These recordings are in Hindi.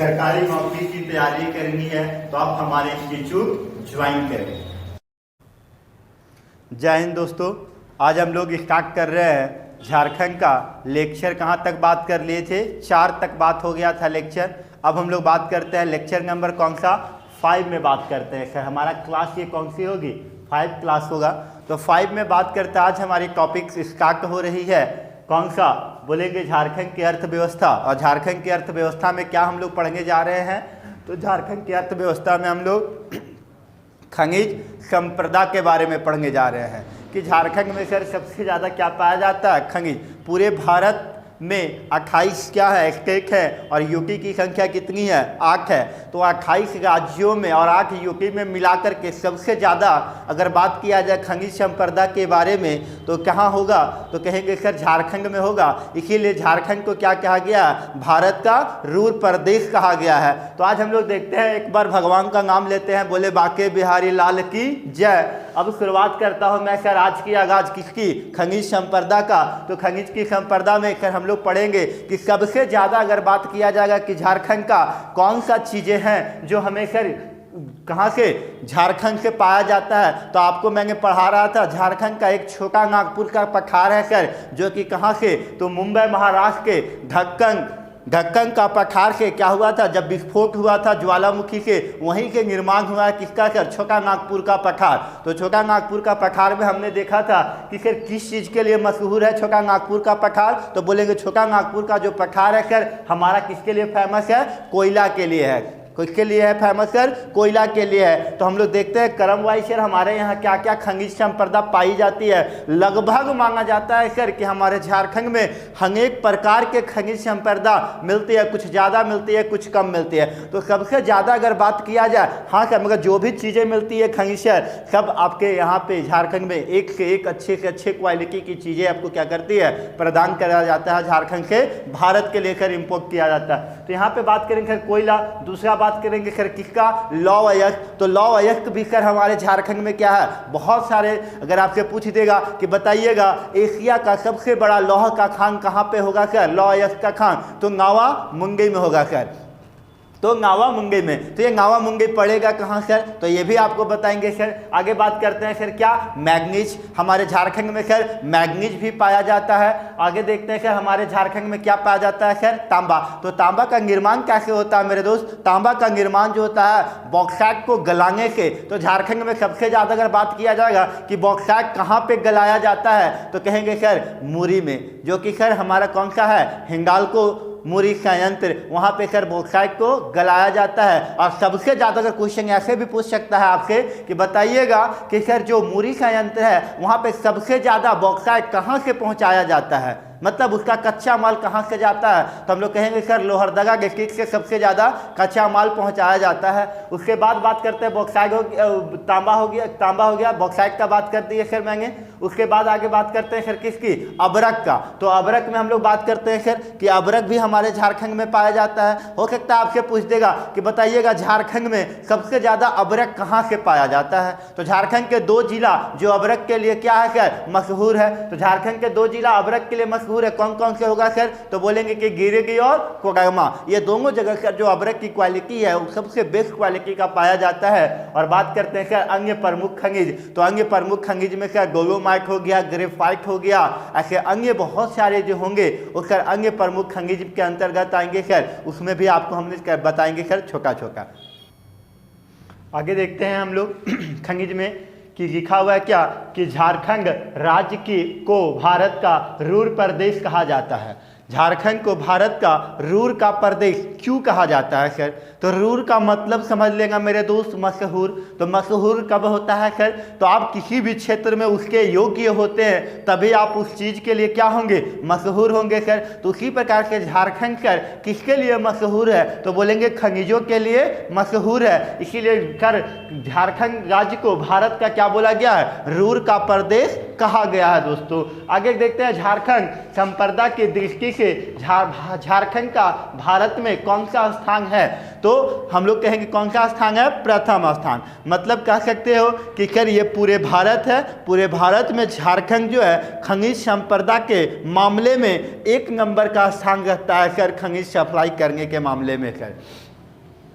सरकारी नौकरी की तैयारी करनी है तो आप हमारे इंस्टीट्यूट ज्वाइन करें। जय हिंद दोस्तों, आज हम लोग स्टार्ट कर रहे हैं झारखंड का लेक्चर। कहाँ तक बात कर लिए थे? 4 तक बात हो गया था लेक्चर। अब हम लोग बात करते हैं लेक्चर नंबर कौन सा? 5 में बात करते हैं। सर हमारा क्लास ये कौन सी होगी? 5 क्लास होगा। तो 5 में बात करते हैं। आज हमारी टॉपिक स्टार्ट हो रही है कौन सा? बोलेंगे झारखंड की अर्थव्यवस्था। और झारखंड की अर्थव्यवस्था में क्या हम लोग पढ़ने जा रहे हैं? तो झारखंड की अर्थव्यवस्था में हम लोग खनिज संपदा के बारे में पढ़ने जा रहे हैं कि झारखंड में सर सबसे ज़्यादा क्या पाया जाता है? खनिज। पूरे भारत में 28 क्या है? स्टेट है और यूटी की संख्या कितनी है? 8 है। तो 28 राज्यों में और 8 यूटी में मिलाकर के सबसे ज़्यादा अगर बात किया जाए खनिज संपदा के बारे में तो कहाँ होगा? तो कहेंगे सर झारखंड में होगा। इसीलिए झारखंड को क्या कहा गया? भारत का रूर प्रदेश कहा गया है। तो आज हम लोग देखते हैं, एक बार भगवान का नाम लेते हैं, बोले बाके बिहारी लाल की जय। अब शुरुआत करता हूँ मैं सर आज की आगाज किसकी? खनिज संपदा का। तो खनिज की संपदा में सर हम लोग पढ़ेंगे कि सबसे ज़्यादा अगर बात किया जाएगा कि झारखंड का कौन सा चीज़ें हैं जो हमें सर कहाँ से? झारखंड से पाया जाता है। तो आपको मैंने पढ़ा रहा था झारखंड का एक छोटा नागपुर का पठार है सर, जो कि कहाँ से? तो मुंबई महाराष्ट्र के ढक्कन का पठार से क्या हुआ था? जब विस्फोट हुआ था ज्वालामुखी से, वहीं के निर्माण हुआ है किसका सर? छोटा नागपुर का पठार। तो छोटा नागपुर का पठार में हमने देखा था कि सर किस चीज़ के लिए मशहूर है छोटा नागपुर का पठार? तो बोलेंगे छोटा नागपुर का जो पठार है सर हमारा किसके लिए फेमस है? कोयला के लिए है। किसके लिए है फेमस सर? कोयला के लिए है। तो हम लोग देखते हैं क्रम वाइज सर हमारे यहाँ क्या क्या खनिज संपदा पाई जाती है। लगभग माना जाता है सर कि हमारे झारखंड में अनेक प्रकार के खनिज संपदा मिलती है, कुछ ज़्यादा मिलती है, कुछ कम मिलती है। तो सबसे ज़्यादा अगर बात किया जाए, हाँ सर, मगर जो भी चीज़ें मिलती है खनिज सर सब आपके यहाँ पे झारखंड में एक से एक अच्छे से अच्छे क्वालिटी की चीज़ें आपको क्या करती है? प्रदान करा जाता है। झारखंड से भारत के लेकर इम्पोर्ट किया जाता है। तो यहाँ पे बात करेंगे सर कोयला। दूसरा बात करेंगे सर किसका? लौह अयस्क। तो लौह अयस्क भी सर हमारे झारखंड में क्या है? बहुत सारे। अगर आपसे पूछ देगा कि बताइएगा एशिया का सबसे बड़ा लौह का खान कहाँ पे होगा सर? लौह अयस्क का खान तो नावा मुंगई में होगा सर। तो नावा मुंगई में। तो ये नावा मुंगई पड़ेगा कहाँ सर? तो ये भी आपको बताएंगे सर। आगे बात करते हैं सर क्या? मैग्नीज। हमारे झारखंड में सर मैग्नीज भी पाया जाता है। आगे देखते हैं सर हमारे झारखंड में क्या पाया जाता है सर? तांबा। तो तांबा का निर्माण कैसे होता है मेरे दोस्त? तांबा का निर्माण जो होता है बॉक्साइट को गलाने से। तो झारखंड में सबसे ज़्यादा अगर बात किया जाएगा कि बॉक्साइट कहाँ पर गलाया जाता है तो कहेंगे सर मुरी में, जो कि सर हमारा कौन सा है? हिंडाल्को मुरी संयंत्र। वहाँ पे सर बॉक्साइट को गलाया जाता है। और सबसे ज़्यादा अगर क्वेश्चन ऐसे भी पूछ सकता है आपसे कि बताइएगा कि सर जो मुरी संयंत्र है वहाँ पे सबसे ज़्यादा बॉक्साइट कहाँ से पहुँचाया जाता है? मतलब उसका कच्चा माल कहाँ से जाता है? तो हम लोग कहेंगे सर लोहरदगा डिस्ट्रिक्ट से सबसे ज़्यादा कच्चा माल पहुँचाया जाता है। उसके बाद बात करते हैं बॉक्साइट तांबा हो गया, बॉक्साइट का बात कर दी है सर मैंने। उसके बाद आगे बात करते हैं सर किसकी? अबरक का। तो अबरक में हम लोग बात करते हैं सर कि अबरक भी हमारे झारखंड में पाया जाता है। हो सकता है आपसे पूछ देगा कि बताइएगा झारखंड में सबसे ज़्यादा अबरक कहाँ से पाया जाता है? तो झारखंड के 2 जिला जो अबरक के लिए क्या है सर? मशहूर है। तो झारखंड के 2 जिला अबरक के लिए मशहूर है। कौन कौन से होगा सर? तो बोलेंगे कि गिरिडीह और कोडरमा। ये दोनों जगह सर जो अबरक की क्वालिटी है वो सबसे बेस्ट क्वालिटी का पाया जाता है। और बात करते हैं सर अन्य प्रमुख खनिज। तो अन्य प्रमुख खनिज में सर डोलोमाइट हो गया, ग्रेफाइट हो गया, ऐसे अन्य बहुत सारे जो होंगे वो सर अन्य प्रमुख खनिज के अंतर्गत आएंगे सर। उसमें भी आपको हमने बताएंगे सर छोटा छोटा। आगे देखते हैं हम लोग खनिज में कि लिखा हुआ है क्या कि झारखंड राज्य को भारत का रूर प्रदेश कहा जाता है। झारखंड को भारत का रूर का प्रदेश क्यों कहा जाता है सर? तो रूर का मतलब समझ लेगा मेरे दोस्त मशहूर। तो मशहूर कब होता है सर? तो आप किसी भी क्षेत्र में उसके योग्य होते हैं तभी आप उस चीज़ के लिए क्या होंगे? मशहूर होंगे सर। तो उसी प्रकार से झारखंड सर किसके लिए मशहूर है? तो बोलेंगे खनिजों के लिए मशहूर है। इसीलिए सर झारखंड राज्य को भारत का क्या बोला गया है? रूर का प्रदेश कहा गया है दोस्तों। आगे देखते हैं झारखंड संपदा की दृष्टि से झारखंड का भारत में कौन सा स्थान है? तो हम लोग कहेंगे कौन सा स्थान है? प्रथम स्थान। मतलब कह सकते हो कि सर ये पूरे भारत है, पूरे भारत में झारखंड जो है खनिज संपदा के मामले में 1 नंबर का स्थान रखता है सर, खनिज सप्लाई करने के मामले में सर।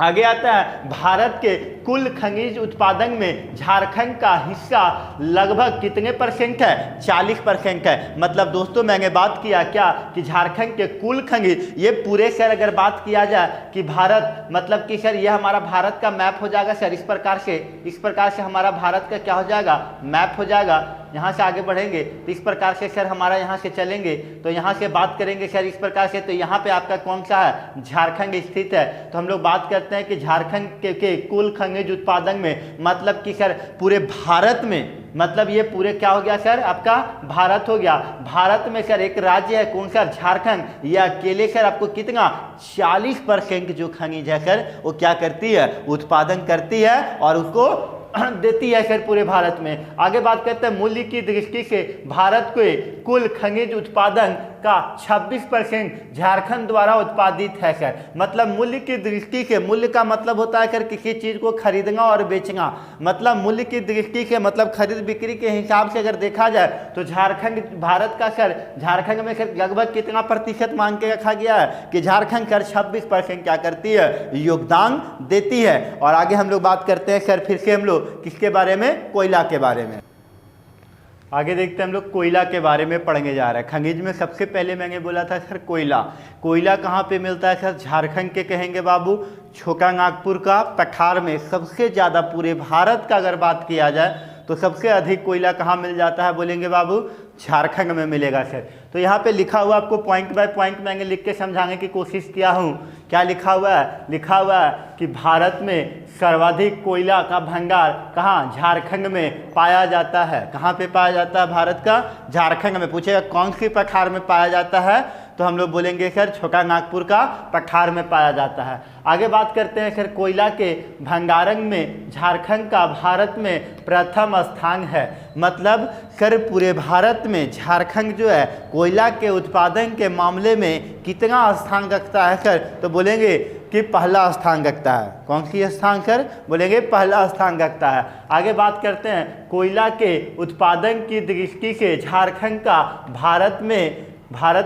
आगे आता है भारत के कुल खनिज उत्पादन में झारखंड का हिस्सा लगभग कितने परसेंट है? 40% है। मतलब दोस्तों मैंने बात किया क्या कि झारखंड के कुल खनिज, ये पूरे सर अगर बात किया जाए कि भारत मतलब कि सर ये हमारा भारत का मैप हो जाएगा सर इस प्रकार से हमारा भारत का क्या हो जाएगा? मैप हो जाएगा। यहाँ से आगे बढ़ेंगे तो इस प्रकार से सर हमारा यहाँ से चलेंगे तो यहाँ से बात करेंगे सर इस प्रकार से, तो यहाँ पे आपका कौन सा है? झारखंड स्थित है। तो हम लोग बात करते हैं कि झारखंड के कुल खनिज उत्पादन में मतलब कि सर पूरे भारत में, मतलब ये पूरे क्या हो गया सर? आपका भारत हो गया। भारत में सर एक राज्य है कौन सा? झारखंड। ये अकेले सर आपको कितना? 40% जो खनिज है सर वो क्या करती है? उत्पादन करती है और उसको देती है सर पूरे भारत में। आगे बात करते हैं मूल्य की दृष्टि से भारत के कुल खनिज उत्पादन का 26% झारखंड द्वारा उत्पादित है सर। मतलब मूल्य की दृष्टि से, मूल्य का मतलब होता है सर किसी चीज को खरीदना और बेचना। मतलब मूल्य की दृष्टि से मतलब खरीद बिक्री के हिसाब से अगर देखा जाए तो झारखंड भारत का सर, झारखंड में सर लगभग कितना प्रतिशत मान के रखा गया है कि झारखंड सर 26% क्या करती है? योगदान देती है। और आगे हम लोग बात करते हैं सर फिर से हम लोग किसके बारे में? कोयला के बारे में। आगे देखते हैं हम लोग कोयला के बारे में पढ़ने जा रहे हैं। खनिज में सबसे पहले मैंने बोला था सर कोयला। कोयला कहाँ पे मिलता है सर? झारखंड के कहेंगे बाबू छोटानागपुर का पठार में सबसे ज़्यादा, पूरे भारत का अगर बात किया जाए तो सबसे अधिक कोयला कहाँ मिल जाता है? बोलेंगे बाबू झारखंड में मिलेगा सर। तो यहाँ पे लिखा हुआ आपको पॉइंट बाय पॉइंट मैंने लिख के समझाने की कोशिश किया हूँ। क्या लिखा हुआ है? लिखा हुआ है कि भारत में सर्वाधिक कोयला का भंडार कहाँ? झारखंड में पाया जाता है। कहाँ पे पाया जाता है? भारत का झारखंड में। पूछेगा कौन सी पठार में पाया जाता है तो हम लोग बोलेंगे सर छोटानागपुर का पठार में पाया जाता है। आगे बात करते हैं सर कोयला के भंडारण में झारखंड का भारत में प्रथम स्थान है। मतलब सर पूरे भारत में झारखंड जो है कोयला के उत्पादन के मामले में कितना स्थान रखता है सर? तो बोलेंगे कि पहला स्थान रखता है। कौन सी स्थान सर? बोलेंगे पहला स्थान रखता है। आगे बात करते हैं कोयला के उत्पादन की दृष्टि से झारखंड का भारत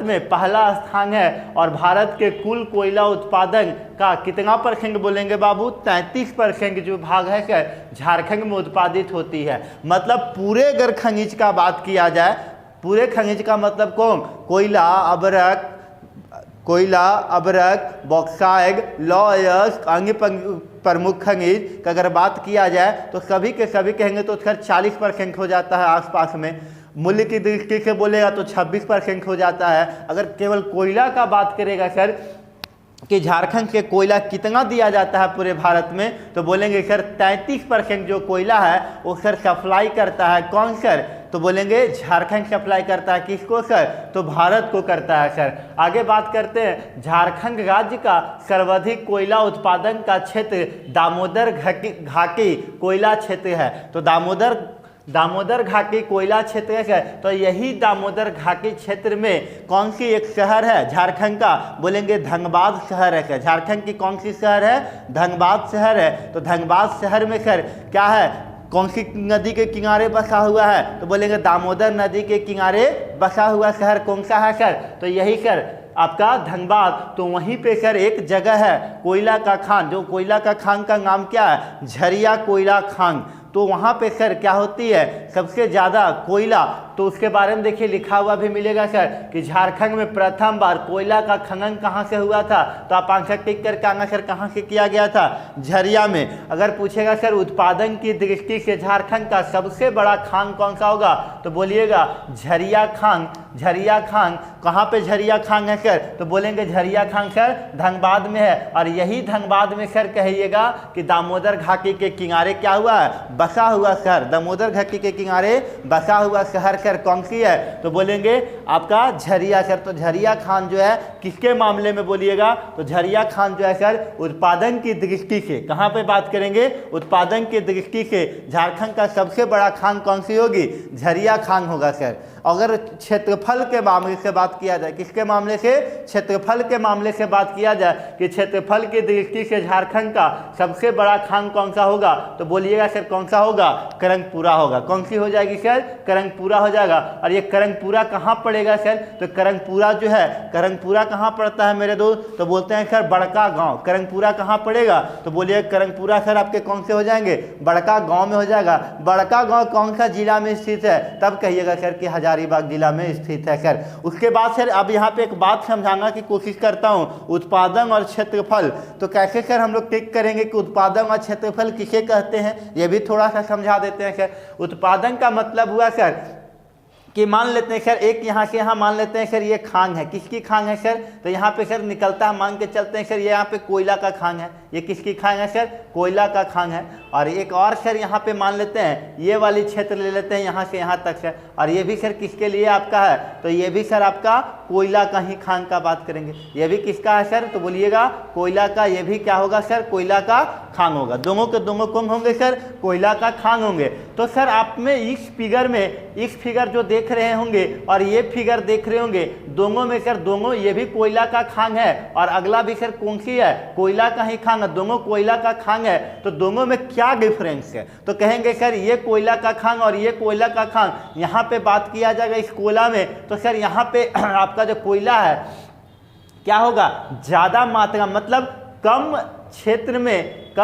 में पहला स्थान है और भारत के कुल कोयला उत्पादन का कितना परसेंट? बोलेंगे बाबू 33% जो भाग है सर झारखंड में उत्पादित होती है। मतलब पूरे अगर खनिज का बात किया जाए, पूरे खनिज का मतलब कौन? कोयला, अबरक, बॉक्साइट, लौह, अन्य प्रमुख खनिज का अगर बात किया जाए तो सभी के सभी कहेंगे तो सर 40% हो जाता है आसपास में। मूल्य की दृष्टि से बोलेगा तो 26% हो जाता है। अगर केवल कोयला का बात करेगा सर कि झारखंड से कोयला कितना दिया जाता है पूरे भारत में, तो बोलेंगे सर 33% जो कोयला है वो सर सप्लाई करता है। कौन सर? तो बोलेंगे झारखंड सप्लाई करता है। किसको सर? तो भारत को करता है सर। आगे बात करते हैं झारखंड राज्य का सर्वाधिक कोयला उत्पादन का क्षेत्र दामोदर घाटी कोयला क्षेत्र है। तो दामोदर घाटी कोयला क्षेत्र है। तो यही दामोदर घाटी क्षेत्र में कौन सी एक शहर है झारखंड का? बोलेंगे धनबाद शहर है। झारखंड की कौन सी शहर है? धनबाद शहर है। तो धनबाद शहर में सर क्या है? कौन सी नदी के किनारे बसा हुआ है? तो बोलेंगे दामोदर नदी के किनारे बसा हुआ शहर कौन सा है सर? तो यही सर आपका धनबाद। तो वहीं पे सर एक जगह है कोयला का खान, जो कोयला का खान का नाम क्या है? झरिया कोयला खान। तो वहाँ पे सर क्या होती है? सबसे ज़्यादा कोयला। तो उसके बारे में देखिए लिखा हुआ भी मिलेगा सर कि झारखंड में प्रथम बार कोयला का खनन कहाँ से हुआ था? तो आप आंसर टिक करके आना सर कहाँ से किया गया था? झरिया में। अगर पूछेगा सर उत्पादन की दृष्टि से झारखंड का सबसे बड़ा खान कौन सा होगा? तो बोलिएगा झरिया खान। झरिया खान कहाँ पे झरिया खान है सर? तो बोलेंगे झरिया खान सर धनबाद में है। और यही धनबाद में सर कहिएगा कि दामोदर घाटी के किनारे क्या हुआ है? बसा हुआ शहर। दामोदर घाटी के किनारे बसा हुआ शहर सर कौन सी है? तो बोलेंगे आपका झरिया सर। तो झरिया खान जो है किसके मामले में बोलिएगा? तो झरिया खान जो है सर उत्पादन की दृष्टि से, कहाँ पे बात करेंगे? उत्पादन की दृष्टि से झारखंड का सबसे बड़ा खान कौन सी होगी? झरिया खान होगा सर। अगर क्षेत्रफल के मामले से बात किया जाए, किसके मामले से, क्षेत्रफल के मामले से बात किया जाए कि क्षेत्रफल की दृष्टि से झारखंड का सबसे बड़ा खान कौन सा होगा, तो बोलिएगा सर कौन सा होगा, करंगपुरा होगा। कौन सी हो जाएगी सर, करंगपुरा हो जाएगा। और ये करंगपुरा कहाँ पड़ेगा सर, तो करंगपुरा जो है, करंगपुरा कहाँ पड़ता है मेरे दोस्त, तो बोलते हैं सर बड़का गाँव। करंगपुरा कहाँ पड़ेगा, तो बोलिए करंगपुरा सर आपके कौन से हो जाएंगे, बड़का गाँव में हो जाएगा। बड़का गाँव कौन सा जिला में स्थित है, तब कहिएगा सर कि हजारीबाग जिला में स्थित है सर। उसके बाद सर अब यहाँ पे एक बात समझाना की कोशिश करता हूँ, उत्पादन और क्षेत्रफल। तो कैसे सर हम लोग टिक करेंगे कि उत्पादन और क्षेत्रफल किसे कहते हैं, ये भी थोड़ा सा समझा देते हैं सर। उत्पादन का मतलब हुआ सर कि मान लेते हैं सर एक यहाँ से यहाँ मान लेते हैं सर ये खान है, किसकी खान है सर, तो यहाँ पे सर निकलता है, मान के चलते हैं सर ये यहाँ पे कोयला का खान है। ये किसकी खान है सर, कोयला का खान है। और एक और सर यहाँ पे मान लेते हैं ये वाली क्षेत्र ले लेते हैं यहाँ से यहाँ तक सर, और ये भी सर किसके लिए आपका है, तो ये भी सर आपका कोयला का ही खान का बात करेंगे। ये भी किसका है सर, तो बोलिएगा कोयला का। ये भी क्या होगा सर, कोयला का खान होगा। दोनों के दोनों कौन होंगे सर, कोयला का खान होंगे। तो सर आप में इस फिगर में, इस फिगर जो देख रहे होंगे और ये फिगर देख रहे होंगे, दोनों में सर दोनों ये भी कोयला का खान है और अगला भी सर कौन सी है, कोयला का ही खान है। दोनों कोयला का खान है, तो दोनों में क्या डिफरेंस है, तो कहेंगे सर ये कोयला का खान और ये कोयला का खान। यहाँ पे बात किया जाएगा इस कोयला में, तो सर यहाँ पे आपका जो कोयला है क्या होगा, ज़्यादा मात्रा, मतलब कम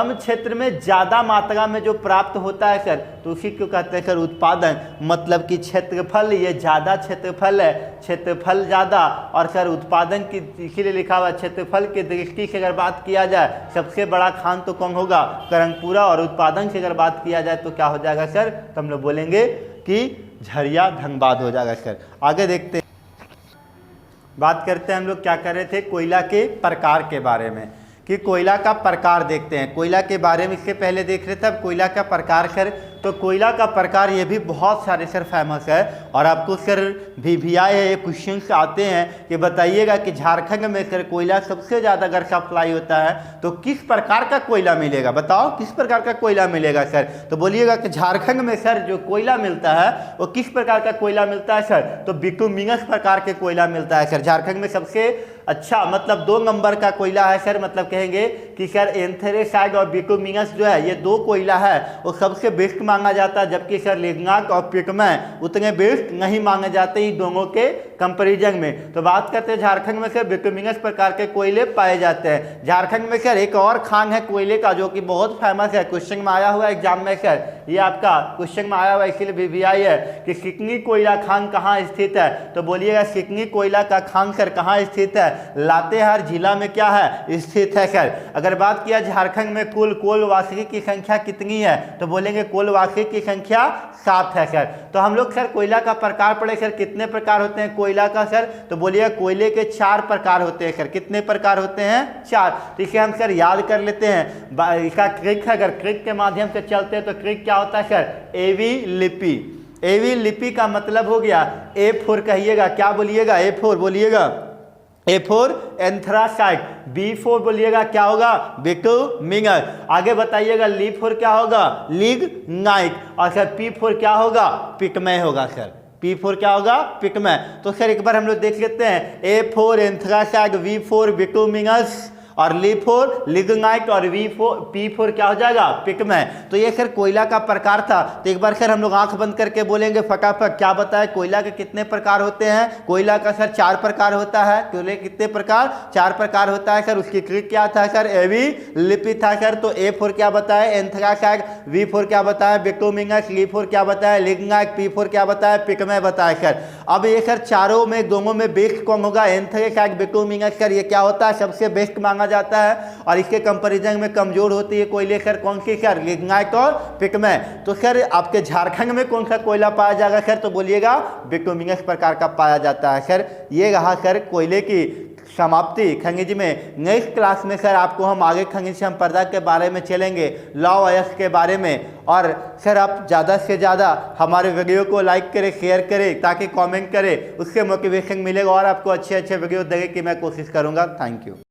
क्षेत्र में ज़्यादा मात्रा में जो प्राप्त होता है सर, तो उसी को कहते हैं सर उत्पादन। मतलब कि क्षेत्रफल, ये ज़्यादा क्षेत्रफल है, क्षेत्रफल ज़्यादा, और सर उत्पादन की इसीलिए लिखा हुआ क्षेत्रफल की दृष्टि से अगर बात किया जाए सबसे बड़ा खान तो कौन होगा, करंगपुरा। और उत्पादन से अगर बात किया जाए तो क्या हो जाएगा सर, तो हम लोग बोलेंगे कि झरिया धनबाद हो जाएगा सर। आगे देखते हैं, बात करते हैं हम लोग क्या कर रहे थे, कोयला के प्रकार के बारे में, कि कोयला का प्रकार देखते हैं। कोयला के बारे में इससे पहले देख रहे थे, अब कोयला का प्रकार सर, तो कोयला का प्रकार ये भी बहुत सारे सर फेमस है। और आपको सर VVI क्वेश्चन आते हैं कि बताइएगा कि झारखंड में सर कोयला सबसे ज़्यादा अगर सप्लाई होता है तो किस प्रकार का कोयला मिलेगा, बताओ किस प्रकार का कोयला मिलेगा सर, तो बोलिएगा कि झारखंड में सर जो कोयला मिलता है वो किस प्रकार का कोयला मिलता है सर, तो बिटुमिनस प्रकार के कोयला मिलता है सर। झारखंड में सबसे अच्छा मतलब 2 नंबर का कोयला है सर, मतलब कहेंगे कि सर एंथ्रेसाइड और बिटुमिनस जो है ये 2 कोयला है वो सबसे बेस्ट मांगा जाता है, जबकि सर लिग्नाइट और पिगमेंट उतने बेस्ट नहीं मांगे जाते ही दोनों के कंपैरिजन में। तो बात करते हैं झारखंड में सर बिटुमिनस प्रकार के कोयले पाए जाते हैं। झारखंड में सर एक और खान है कोयले का जो कि बहुत फेमस है, क्वेश्चन में आया हुआ एग्जाम में सर, ये आपका क्वेश्चन में आया हुआ इसीलिए VVI है कि सिकनी कोयला खान कहाँ स्थित है, तो बोलिएगा सिकनी कोयला का खान सर कहाँ स्थित है, लातेहार जिला में क्या है, स्थित है सर। अगर बात किया झारखंड में कुल कोलवासी की संख्या कितनी है, तो बोलेंगे कोलवासी की संख्या 7 है सर। तो हम लोग सर कोयला का प्रकार पढ़े सर, कितने प्रकार होते हैं कोयला का सर, तो बोलिए कोयले के 4 प्रकार होते हैं सर। कितने प्रकार होते हैं, 4। तो इसे हम सर याद कर लेते हैं। इसका ट्रिक है, अगर ट्रिक के माध्यम से चलते हैं तो ट्रिक क्या होता है सर, AV लिपि। AV लिपि का मतलब हो गया A4 कहिएगा, क्या बोलिएगा, A4 बोलिएगा, A4 एंथ्रासाइड, B4 बोलिएगा क्या होगा, बिटुमिनस। आगे बताइएगा Li4 क्या होगा, लिग्नाइट, और सर P4 क्या होगा, पिगमेंट होगा सर। P4 क्या होगा, पिगमेंट। तो सर एक बार हम लोग देख लेते हैं, A4 एंथ्रासाइड, V4 बिटुमिनस और Li4 लिग्नाइट और P4 क्या हो जाएगा, पिगमेंट। तो ये सर कोयला का प्रकार था। तो एक बार सर हम लोग आंख बंद करके बोलेंगे फटाफट, क्या बताए कोयला के कितने प्रकार होते हैं, कोयला का सर 4 प्रकार होता है। कोयले कितने प्रकार, 4 प्रकार होता है सर। उसकी ट्रिक क्या था सर, AV लिपि था सर। तो A4 क्या बताए, एंथ्रासाइड, V4 क्या बताया, बिटुमिनस, Li4 क्या बताया, लिग्नाइट, P4 क्या बताया, पिगमेंट बताया सर। अब ये सर चारों में दोनों में बेस्ट कौन होगा, एंथ्रासाइड, बिटुमिनस सर ये क्या होता है, सबसे बेस्ट मांगा जाता है। और इसके कंपैरिजन में कमजोर होती है कोयले सर कौन सी सर, लिग्नाइट और पिगमेंट। तो सर आपके झारखंड में कौन सा कोयला पाया जाएगा सर, तो बोलिएगा बिटुमिनस प्रकार का पाया जाता है सर। ये रहा सर कोयले की समाप्ति खनिज में। नेक्स्ट क्लास में सर आपको हम आगे खनिज संपदा के बारे में चलेंगे, लॉ अयस्क के बारे में। और सर आप ज़्यादा से ज़्यादा हमारे वीडियो को लाइक करें, शेयर करें, ताकि कमेंट करें, उससे मोटिवेशन मिलेगा और आपको अच्छे अच्छे वीडियो देने की मैं कोशिश करूँगा। Thank you.